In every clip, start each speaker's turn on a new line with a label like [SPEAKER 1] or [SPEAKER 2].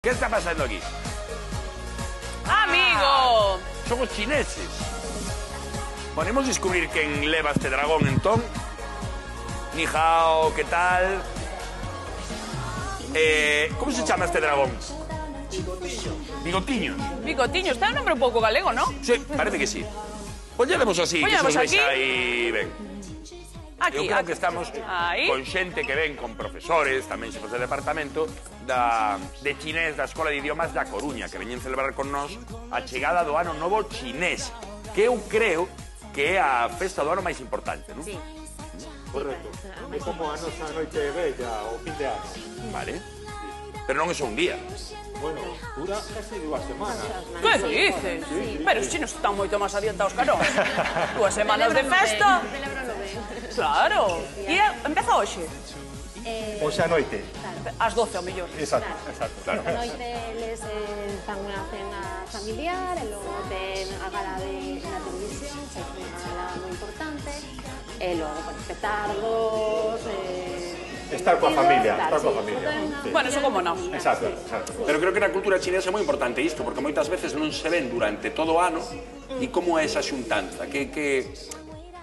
[SPEAKER 1] ¿Qué está pasando aquí?
[SPEAKER 2] ¡Amigo!
[SPEAKER 1] Son os chineses. Podemos descubrir quen leva este dragón entón. Ni hao, ¿qué tal? ¿Cómo se chama este dragón? Bigotiño.
[SPEAKER 2] Bigotiño, está un nombre un pouco galego, ¿no?
[SPEAKER 1] Sí, parece que sí. Poñademos así, que
[SPEAKER 2] Poñamos
[SPEAKER 1] se os vexa
[SPEAKER 2] aquí.
[SPEAKER 1] aí ben.
[SPEAKER 2] Aquí,
[SPEAKER 1] Eu creo
[SPEAKER 2] aquí.
[SPEAKER 1] que estamos
[SPEAKER 2] Aí.
[SPEAKER 1] con xente que ven, con profesores, tamén xefes de departamento, de chinés da Escola de Idiomas da Coruña, que veñen celebrar con nós a chegada do ano novo chinés, que eu creo que é a festa do ano máis importante, non?
[SPEAKER 3] Sí.
[SPEAKER 4] Correcto. É como a nosa noite bella, o fin de ano.
[SPEAKER 1] Vale. Pero non é só un día.
[SPEAKER 4] Bueno, dura casi 2 semanas.
[SPEAKER 2] Que dices? Pero os chinos están moito máis adiantados que nós. 2 semanas de festa.
[SPEAKER 3] Celébralo ben.
[SPEAKER 2] Claro. E empeza hoxe.
[SPEAKER 4] Hoxe a noite.
[SPEAKER 2] Ás 12, ao mellor.
[SPEAKER 4] Exacto, exacto.
[SPEAKER 1] Claro.
[SPEAKER 3] A noite les fan unha cena familiar e logo ten a gala na televisión, sei que é unha gala moi importante, e logo, bueno, petardos,
[SPEAKER 4] Estar coa familia,
[SPEAKER 3] claro,
[SPEAKER 4] estar coa
[SPEAKER 3] sí,
[SPEAKER 4] familia.
[SPEAKER 3] toda una-
[SPEAKER 2] Bueno, eso como nós.
[SPEAKER 4] Exacto, exacto.
[SPEAKER 1] Pero creo que na cultura chinesa é moi importante isto, porque moitas veces non se ven durante todo o ano e como é esa xuntanza,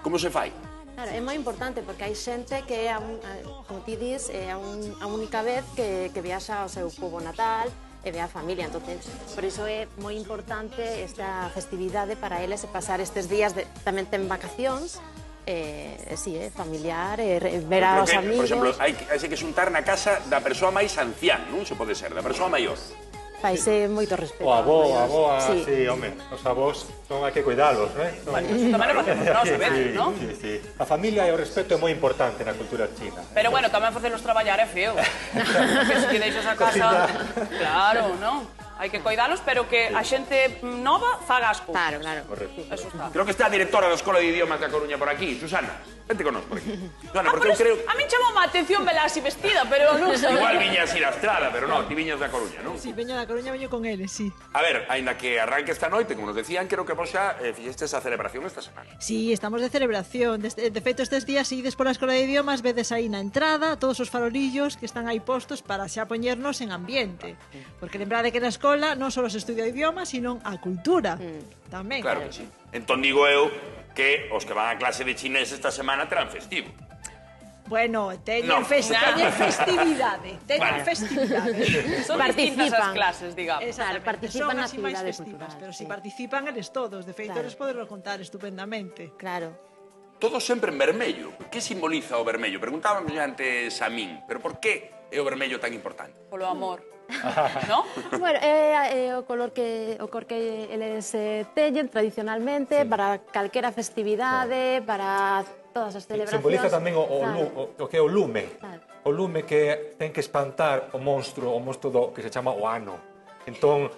[SPEAKER 1] como se fai?
[SPEAKER 3] Claro, é moi importante porque hai xente que é, como ti dis, é a única vez que viaxa ao seu pobo natal e ve a familia, entonces por iso é moi importante esta festividade para eles e pasar estes días, tamén ten vacacións, sí, familiar, ver
[SPEAKER 1] Creo
[SPEAKER 3] aos
[SPEAKER 1] que,
[SPEAKER 3] amigos.
[SPEAKER 1] por exemplo, hai que xuntar na casa da persoa máis ancián, non se pode ser, da persoa maior.
[SPEAKER 3] Faise moito respeto.
[SPEAKER 4] O avó, a avoa,
[SPEAKER 3] Sí.
[SPEAKER 4] sí, home. Os avós son hai que cuidalos, eh?
[SPEAKER 2] Tamén lo facemos nós, a veces, non?
[SPEAKER 4] Sí, sí. A familia e o respeto é moi importante na cultura china.
[SPEAKER 2] Pero bueno, tamén facelos traballar é feo. Porque se que deixas a casa... Claro, non? Hai que coidalos, pero que a xente nova faga as cousas.
[SPEAKER 3] Claro, claro.
[SPEAKER 4] Correcto.
[SPEAKER 2] Eso está.
[SPEAKER 1] Creo que está a directora da Escola de Idiomas da Coruña por aquí, Susana. Vente con nós por aquí. Susana, porque eu creo...
[SPEAKER 2] A min chamou a atención vela así vestida, pero non sei.
[SPEAKER 1] Igual viñas ir a Estrada, pero non, ti viñas da Coruña, non?
[SPEAKER 5] Sí, veño da Coruña, veño con eles, sí.
[SPEAKER 1] A ver, aínda que arranque esta noite, como nos decían, creo que vos xa fixestes a celebración esta semana.
[SPEAKER 5] Sí, estamos de celebración. De feito, estes días seguides pola Escola de Idiomas, vedes aí na entrada todos os farolillos que están aí postos para xa poñernos en ambiente. Porque lembrade que na escola non só se estudia o idioma, sino a cultura. Tamén.
[SPEAKER 1] Claro que sí. Entón digo eu que os que van a clase de chinés esta semana terán festivo.
[SPEAKER 5] Bueno,
[SPEAKER 1] No.
[SPEAKER 5] teñen, festividade. Teñen
[SPEAKER 1] Vale.
[SPEAKER 5] festividade.
[SPEAKER 2] Son distintas as
[SPEAKER 3] Participan.
[SPEAKER 2] clases, digamos.
[SPEAKER 5] Exactamente,
[SPEAKER 3] participan
[SPEAKER 5] son
[SPEAKER 3] na
[SPEAKER 5] así máis
[SPEAKER 3] actividade
[SPEAKER 5] festivas,
[SPEAKER 3] cultural,
[SPEAKER 5] pero si
[SPEAKER 3] sí.
[SPEAKER 5] participan eles todos. De feito,
[SPEAKER 3] Claro.
[SPEAKER 5] eles poderlo contar estupendamente.
[SPEAKER 3] Claro.
[SPEAKER 1] Todo sempre en vermello. Que simboliza o vermello? Preguntábamos antes a min, pero por que é o vermello tan importante?
[SPEAKER 2] Polo amor. ¿No?
[SPEAKER 3] Bueno, é o color que eles teñen tradicionalmente para calquera festividade, para todas as celebracións.
[SPEAKER 4] Simboliza tamén
[SPEAKER 3] Claro.
[SPEAKER 4] o que é o lume.
[SPEAKER 3] Claro.
[SPEAKER 4] O lume que ten que espantar o monstro do que se chama o ano. Entón,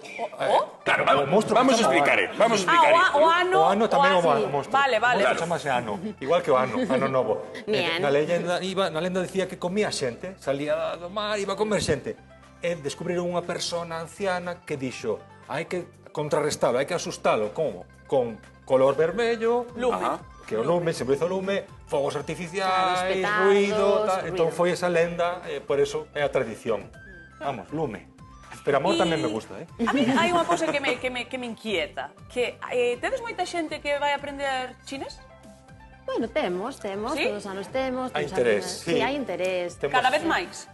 [SPEAKER 1] Claro,
[SPEAKER 4] o monstro
[SPEAKER 1] vamos a
[SPEAKER 4] que se chama
[SPEAKER 1] explicar,
[SPEAKER 4] ano.
[SPEAKER 1] vamos a explicar isto.
[SPEAKER 2] o ano...
[SPEAKER 4] O ano tamén é
[SPEAKER 2] o
[SPEAKER 4] o monstro.
[SPEAKER 2] Vale, vale.
[SPEAKER 4] O monstro chamase ano, igual que o ano novo.
[SPEAKER 3] Ni ano.
[SPEAKER 4] Na lenda dicía que comía xente, salía do mar, iba a comer xente. E descubriron unha persona anciana que dixo, hai que contrarrestalo, hai que asustalo, como? Con color vermello,
[SPEAKER 2] Lume.
[SPEAKER 1] Ajá.
[SPEAKER 4] que o lume, simboliza o lume, fogos
[SPEAKER 3] Claro,
[SPEAKER 4] artificiais,
[SPEAKER 3] os petardos,
[SPEAKER 4] ruido, entón
[SPEAKER 3] ruido.
[SPEAKER 4] foi esa lenda, por eso é a tradición. Vamos, lume. Pero amor tamén me gusta, eh?
[SPEAKER 2] A mí hai unha cousa que me inquieta, que tedes moita xente que vai aprender chinés?
[SPEAKER 3] Bueno, temos,
[SPEAKER 2] Sí?
[SPEAKER 3] todos os anos temos.
[SPEAKER 4] Hai
[SPEAKER 3] temos
[SPEAKER 4] interés,
[SPEAKER 3] algunhas-
[SPEAKER 4] sí.
[SPEAKER 3] Sí, hai interés.
[SPEAKER 4] Temos-
[SPEAKER 2] Cada vez máis.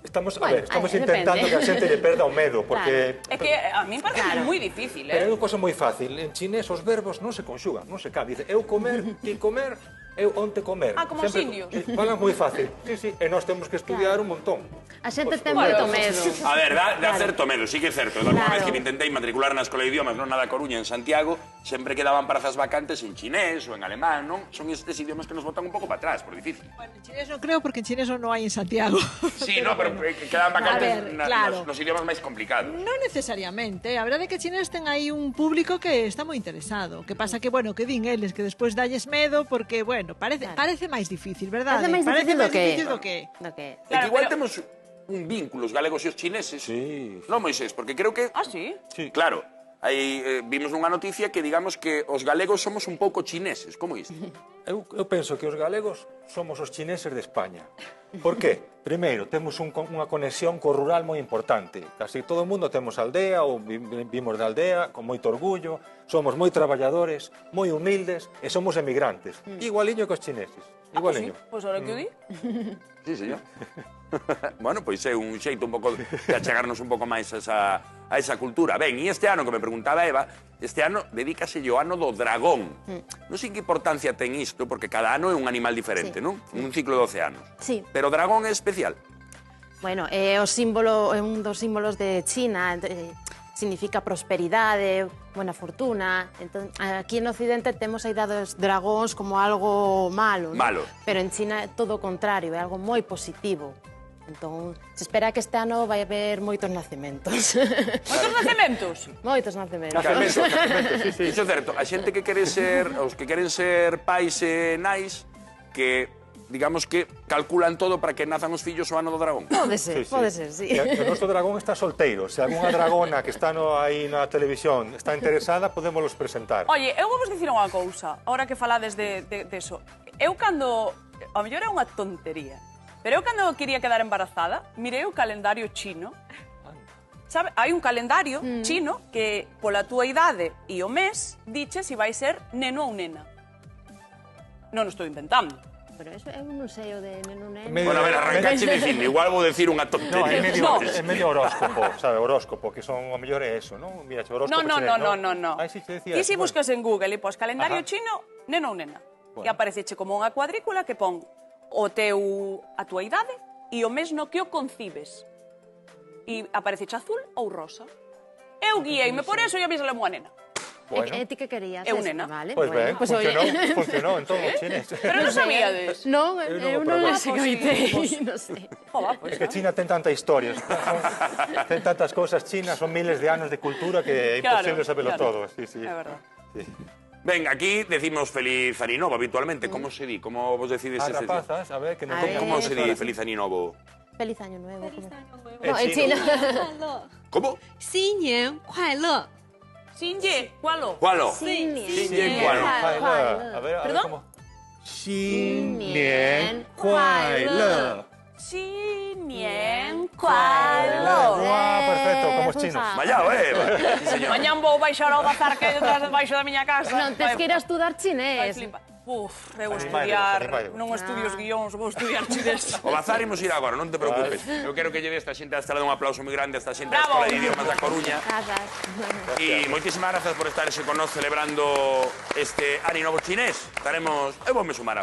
[SPEAKER 4] Estamos,
[SPEAKER 3] Bueno,
[SPEAKER 4] estamos
[SPEAKER 3] depende.
[SPEAKER 4] intentando que a xente lle perda o medo, porque...
[SPEAKER 2] É que a mí parece
[SPEAKER 3] Claro.
[SPEAKER 2] moi difícil,
[SPEAKER 4] Pero é
[SPEAKER 2] eh?
[SPEAKER 4] unha cosa moi fácil. En chinés os verbos non se conxugan, non se cabe. Dice, eu comer, ti comer, eu onte comer.
[SPEAKER 2] Ah, como os indios.
[SPEAKER 4] Falan moi fácil. Sí, sí, e nós temos que estudiar un montón.
[SPEAKER 3] A xente ten
[SPEAKER 2] bueno,
[SPEAKER 3] moito medo.
[SPEAKER 1] A ver, dá
[SPEAKER 3] Claro.
[SPEAKER 1] certo medo, sí que é certo. Da última
[SPEAKER 3] Claro.
[SPEAKER 1] vez que me intentei matricular na Escola de Idiomas, non na da Coruña, en Santiago, sempre quedaban prazas vacantes en chinés ou en alemán, non? Son estes idiomas que nos botan un pouco para atrás, por difícil.
[SPEAKER 5] Bueno, en chinés non creo, porque en chinés non hai en Santiago.
[SPEAKER 1] Sí, no, pero que quedan vacantes
[SPEAKER 5] A ver, claro.
[SPEAKER 1] nos idiomas máis complicados.
[SPEAKER 5] Non necesariamente. A verdade é que chinés ten aí un público que está moi interesado. Que pasa que, bueno, que din eles que despois dalles medo porque, bueno, parece máis difícil, verdade?
[SPEAKER 3] Parece máis difícil do que...
[SPEAKER 5] difícil do que...
[SPEAKER 3] Do que...
[SPEAKER 1] É
[SPEAKER 2] Claro,
[SPEAKER 1] que igual
[SPEAKER 2] pero-
[SPEAKER 1] temos un vínculo os galegos e os chineses.
[SPEAKER 4] Sí.
[SPEAKER 1] Non, Moisés, porque creo que...
[SPEAKER 2] Ah, sí?
[SPEAKER 4] Sí.
[SPEAKER 1] Claro, vimos nunha noticia que digamos que os galegos somos un pouco chineses, como isto?
[SPEAKER 4] Eu penso que os galegos somos os chineses de España. Por qué? Primeiro, temos unha conexión co rural moi importante. Casi todo o mundo temos aldea ou vimos de aldea con moito orgullo, somos moi traballadores, moi humildes e somos emigrantes. Igualiño que os chineses. Igualiño.
[SPEAKER 2] Pois ahora que o di.
[SPEAKER 1] Sí, señor. Bueno, pois é un xeito un pouco de achegarnos un pouco máis a esa cultura. Ben, e este ano, que me preguntaba Eva, este ano dedícase o ano do dragón. Non sei que importancia ten isto, porque cada ano é un animal diferente, non? Un ciclo de 12 anos.
[SPEAKER 3] Sí.
[SPEAKER 1] Pero o dragón é especial.
[SPEAKER 3] Bueno, é un dos símbolos de China, significa prosperidade, buena fortuna. Entón, aquí en Occidente temos a idea dos dragóns como algo malo,
[SPEAKER 1] Malo.
[SPEAKER 3] Pero en China é todo o contrario, é algo moi positivo. Entón, se espera que este ano vai haber moitos nacementos.
[SPEAKER 2] Moitos nacementos?
[SPEAKER 3] Moitos nacementos.
[SPEAKER 4] Nacementos, sí.
[SPEAKER 1] Iso é certo. A xente que quere ser, os que queren ser pais e nais, que digamos que calculan todo para que nazan os fillos o ano do dragón.
[SPEAKER 3] Pode ser, sí.
[SPEAKER 4] E o noso dragón está solteiro. Se algunha dragona que está aí na televisión está interesada, podémolos presentar.
[SPEAKER 2] Oye, eu vou vos dicir unha cousa, ahora que falades de eso. Eu cando... A mellor é unha tontería, pero eu cando quería quedar embarazada, mirei o calendario chino. Sabe, hai un calendario chino que pola túa idade e o mes diche se vai ser neno ou nena. Non o estou inventando.
[SPEAKER 3] Pero eso eu non sei o de neno neno.
[SPEAKER 1] Bueno, a ver, arrancache dicindo, igual vou decir unha
[SPEAKER 4] No,
[SPEAKER 1] tontería.
[SPEAKER 4] é medio horóscopo, sabe, horóscopo, que son, o mellor é eso, non? Mira, horóscopo
[SPEAKER 2] No.
[SPEAKER 4] Ai, si te decía.
[SPEAKER 2] Ti si
[SPEAKER 4] Bueno.
[SPEAKER 2] buscas en Google e pos calendario
[SPEAKER 4] Ajá.
[SPEAKER 2] chino, neno ou nena.
[SPEAKER 4] Bueno.
[SPEAKER 2] E apareceche como unha cuadrícula que pon a túa idade e o mes no que o concibes. E apareceche azul ou rosa. Eu guieime por eso e avísale unha nena.
[SPEAKER 4] Bueno.
[SPEAKER 3] E ti que querías?
[SPEAKER 2] É un
[SPEAKER 3] Eso,
[SPEAKER 2] nena.
[SPEAKER 3] Vale,
[SPEAKER 4] Pois ben,
[SPEAKER 3] pues, oye.
[SPEAKER 4] funcionou en todo o chinés.
[SPEAKER 2] Pero non sabíades.
[SPEAKER 3] Non,
[SPEAKER 4] Eu non o
[SPEAKER 3] eu non
[SPEAKER 4] probei.
[SPEAKER 3] se coitei, non sei.
[SPEAKER 2] Joder,
[SPEAKER 4] É
[SPEAKER 2] pois,
[SPEAKER 4] que China ten tanta historia, ten tantas cosas chinas, son miles de anos de cultura que é imposible saberlo todo. Sí.
[SPEAKER 2] É verdad.
[SPEAKER 4] Sí.
[SPEAKER 1] Ben, aquí decimos feliz aninovo habitualmente. Como se di? Como vos decides
[SPEAKER 4] Ah,
[SPEAKER 1] ese día?
[SPEAKER 4] rapazas, a ver, que non
[SPEAKER 3] A
[SPEAKER 4] teñan
[SPEAKER 1] Como
[SPEAKER 3] ver.
[SPEAKER 1] se di feliz aninovo?
[SPEAKER 3] Feliz año nuevo. Feliz
[SPEAKER 5] año nuevo.
[SPEAKER 3] No, en China.
[SPEAKER 1] como?
[SPEAKER 5] 新年快乐！
[SPEAKER 2] Sinye, cualo?
[SPEAKER 1] Cualo?
[SPEAKER 3] Sinye
[SPEAKER 1] cualo.
[SPEAKER 4] A ver,
[SPEAKER 2] Perdón?
[SPEAKER 4] como... 新年快乐
[SPEAKER 2] Sinien cualo.
[SPEAKER 4] Guau, perfecto, como os chinos.
[SPEAKER 1] Mallao, Sí, señor.
[SPEAKER 2] Mañán vou baixar ao bazar que hai detrás baixo da miña casa.
[SPEAKER 3] Non, tes que ir a estudar
[SPEAKER 2] Vai
[SPEAKER 3] chinés.
[SPEAKER 2] flipar. Uf, eu
[SPEAKER 4] Animaidevos,
[SPEAKER 2] estudiar,
[SPEAKER 4] animaidevos.
[SPEAKER 2] non estudio os guións, vou estudiar chinés.
[SPEAKER 1] O bazar imos ir agora, non te preocupes. Eu quero que lle dé esta xente a estar un aplauso moi grande a esta xente da
[SPEAKER 2] Bravo.
[SPEAKER 1] Escola de Idiomas da Coruña.
[SPEAKER 3] Grazas.
[SPEAKER 1] E moitísimas grazas por estarse con nós celebrando este Aninovo chinés. Eu voume sumar a